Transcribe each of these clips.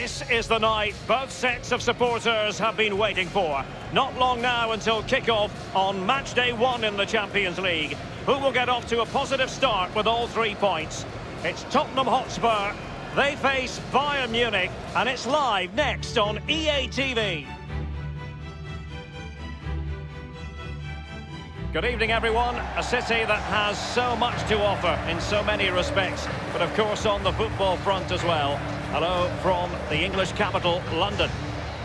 This is the night both sets of supporters have been waiting for. Not long now until kick-off on match day 1 in the Champions League. Who will get off to a positive start with all 3 points? It's Tottenham Hotspur. They face Bayern Munich, and it's live next on EA TV. Good evening, everyone. A city that has so much to offer in so many respects, but of course on the football front as well. Hello from the English capital, London.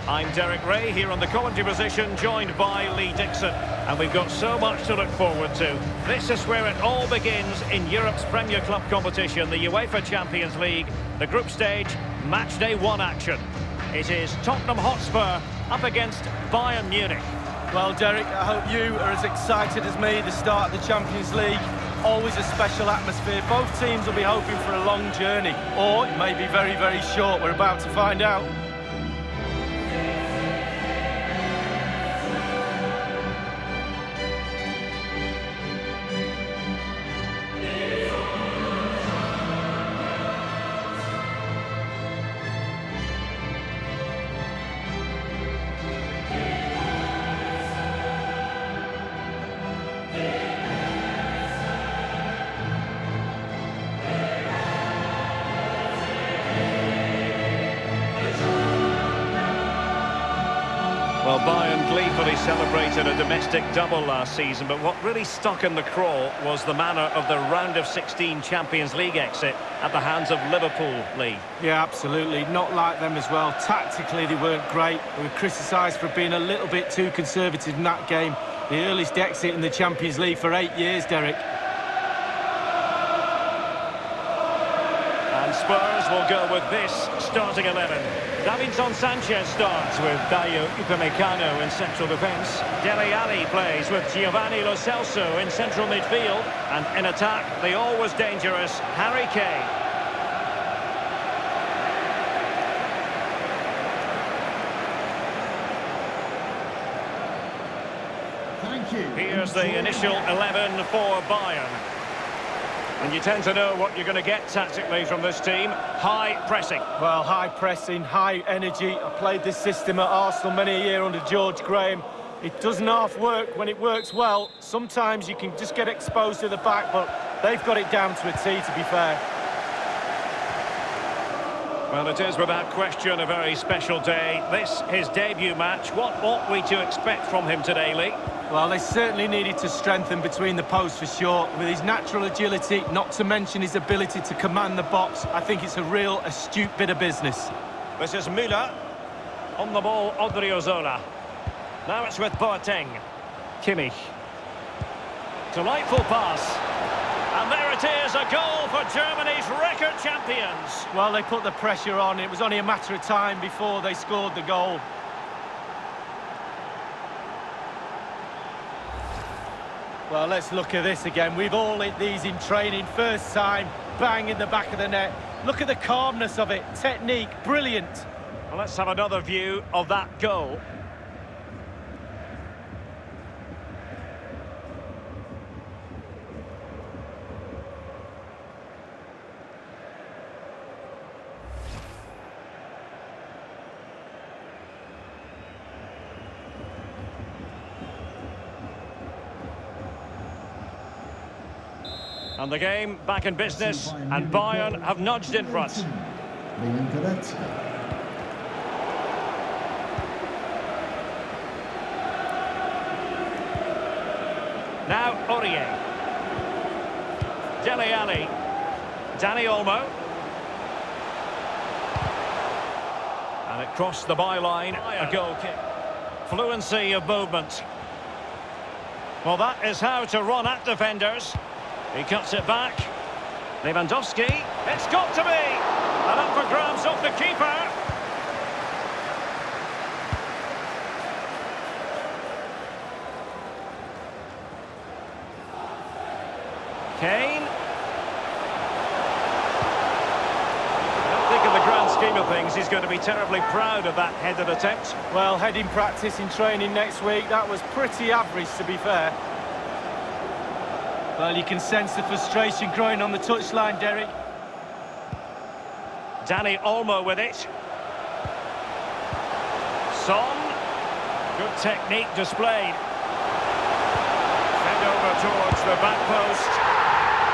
I'm Derek Ray here on the commentary position, joined by Lee Dixon. And we've got so much to look forward to. This is where it all begins in Europe's Premier Club competition, the UEFA Champions League, the group stage, match day 1 action. It is Tottenham Hotspur up against Bayern Munich. Well, Derek, I hope you are as excited as me. The start of the Champions League, always a special atmosphere. Both teams will be hoping for a long journey, or it may be very, very short. We're about to find out. Well, Bayern gleefully celebrated a domestic double last season, but what really stuck in the craw was the manner of the round of 16 Champions League exit at the hands of Liverpool, Lee. Yeah, absolutely. Not like them as well. Tactically, they weren't great. They were criticised for being a little bit too conservative in that game. The earliest exit in the Champions League for 8 years, Derek. And Spurs will go with this starting 11. Davinson Sanchez starts with Dayo Upamecano in central defence. Dele Alli plays with Giovanni Lo Celso in central midfield. And in attack, the always dangerous Harry Kane. Thank you. Here's the initial 11 for Bayern. And you tend to know what you're going to get tactically from this team. High pressing. Well, high pressing, high energy. I played this system at Arsenal many a year under George Graham. It doesn't half work when it works well. Sometimes you can just get exposed to the back, but they've got it down to a T, to be fair. Well, it is without question a very special day. This, his debut match. What ought we to expect from him today, Lee? Well, they certainly needed to strengthen between the posts for sure. With his natural agility, not to mention his ability to command the box, I think it's a real astute bit of business. This is Müller. On the ball, Odriozola. Now it's with Boateng. Kimmich. Delightful pass. And there it is, a goal for Germany's record champions. Well, they put the pressure on. It was only a matter of time before they scored the goal. Well, let's look at this again. We've all hit these in training. First time, bang in the back of the net. Look at the calmness of it. Technique, brilliant. Well, let's have another view of that goal. And the game back in business, and Bayern have nudged in front. Now Aurier. Dele Alli. Dani Olmo. And it crossed the byline, a goal kick. Fluency of movement. Well, that is how to run at defenders. He cuts it back. Lewandowski. It's got to be! And up for grabs off the keeper. Kane. I don't think in the grand scheme of things he's going to be terribly proud of that headed attempt. Well, heading practice in training next week, that was pretty average, to be fair. Well, you can sense the frustration growing on the touchline, Derek. Dani Olmo with it. Son. Good technique displayed. Fed over towards the back post.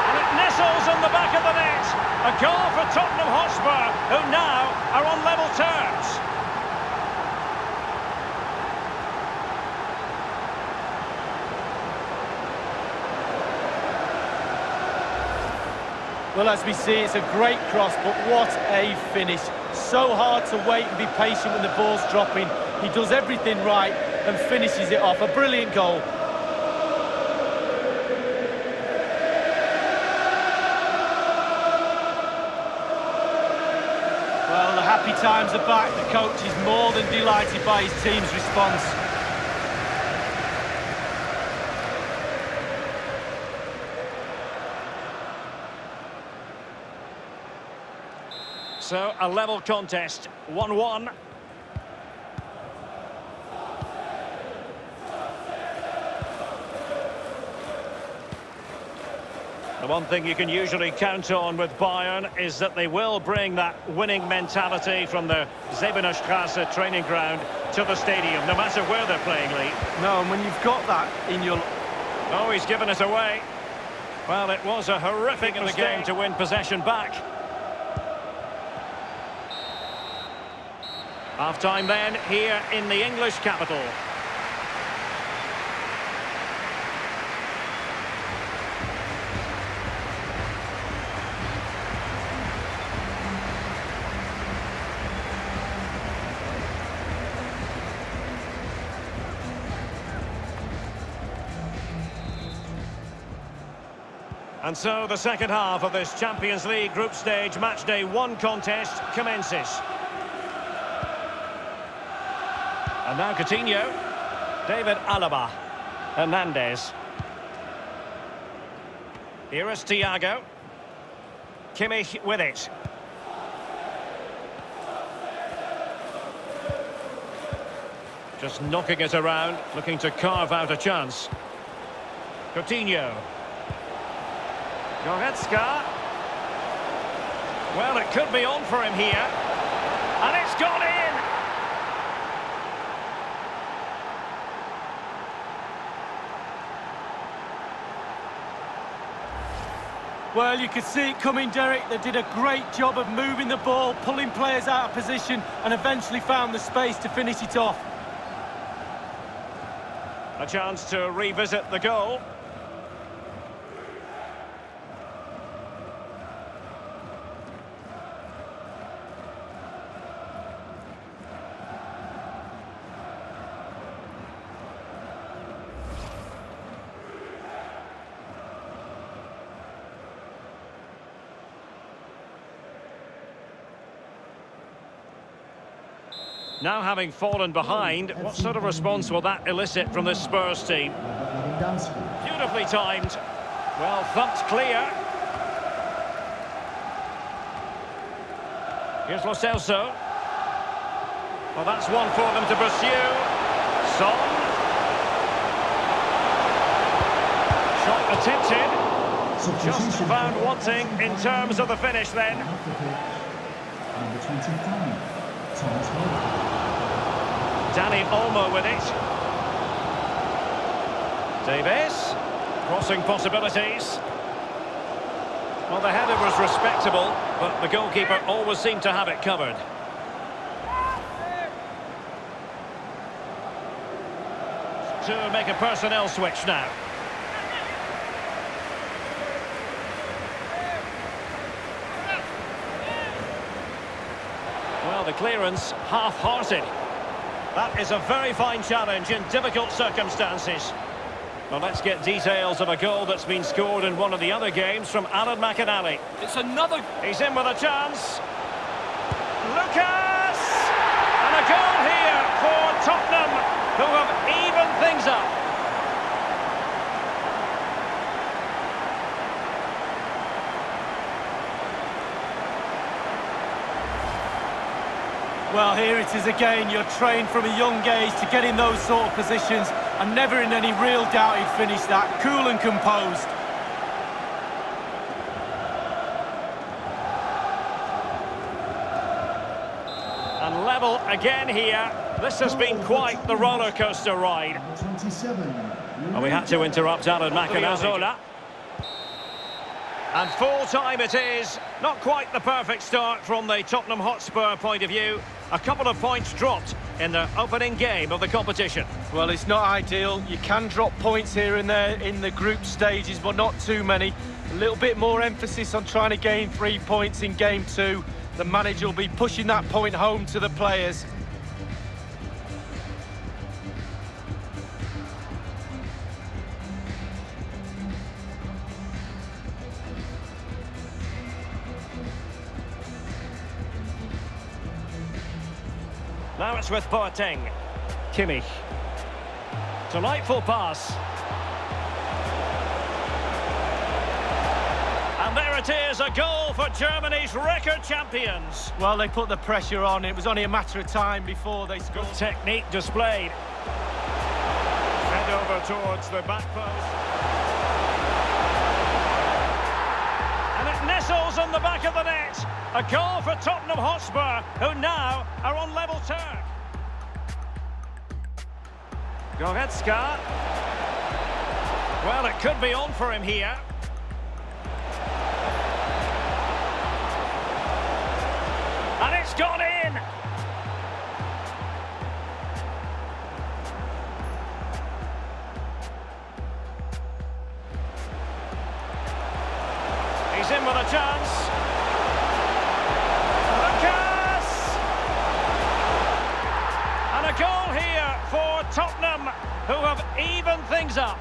And it nestles in the back of the net. A goal for Tottenham Hotspur, who now are on level terms. Well, as we see, it's a great cross, but what a finish. So hard to wait and be patient when the ball's dropping. He does everything right and finishes it off. A brilliant goal. Well, the happy times are back. The coach is more than delighted by his team's response. So, a level contest, 1-1. The one thing you can usually count on with Bayern is that they will bring that winning mentality from the Zebenerstrasse training ground to the stadium, no matter where they're playing, Lee. No, and when you've got that in your... Oh, he's given it away. Well, it was a horrific in the game to win possession back. Half-time then, here in the English capital. And so the second half of this Champions League group stage matchday 1 contest commences. And now Coutinho, David Alaba, Hernandez. Here is Thiago. Kimmich with it. Just knocking it around, looking to carve out a chance. Coutinho. Goretzka. Well, it could be on for him here. And it's gone in! Well, you could see it coming, Derek. They did a great job of moving the ball, pulling players out of position, and eventually found the space to finish it off. A chance to revisit the goal. Now having fallen behind, what sort of response will that elicit from this Spurs team? Beautifully timed. Well thumped clear. Here's Lo Celso. Well, that's one for them to pursue. Son. Shot attempted. Just found wanting in terms of the finish then. Number 25, Thomas Müller. Danny Olmo with it. Davies. Crossing possibilities. Well, the header was respectable, but the goalkeeper always seemed to have it covered. To make a personnel switch now. Well, the clearance half-hearted. That is a very fine challenge in difficult circumstances. Well, let's get details of a goal that's been scored in one of the other games from Alan McInally. It's another... He's in with a chance. Lucas! And a goal here for Tottenham, who have evened things up. Well, here it is again. You're trained from a young age to get in those sort of positions, and never in any real doubt he'd finish that. Cool and composed. And level again here. This has been quite the roller coaster ride. Number 27. And we had to interrupt Alan McInnes. And full time it is. Not quite the perfect start from the Tottenham Hotspur point of view. A couple of points dropped in the opening game of the competition. Well, it's not ideal. You can drop points here and there in the group stages, but not too many. A little bit more emphasis on trying to gain 3 points in game 2. The manager will be pushing that point home to the players. Now it's with Boateng. Kimmich. Delightful pass. And there it is, a goal for Germany's record champions. Well, they put the pressure on. It was only a matter of time before they scored. Good technique displayed. Head over towards the back post. And it nestles in the back of the net. A goal for Tottenham Hotspur, who now are on level terms. Goretzka. Well, it could be on for him here. And it's gone in! He's in with a chance. And a goal here for Tottenham, who have evened things up.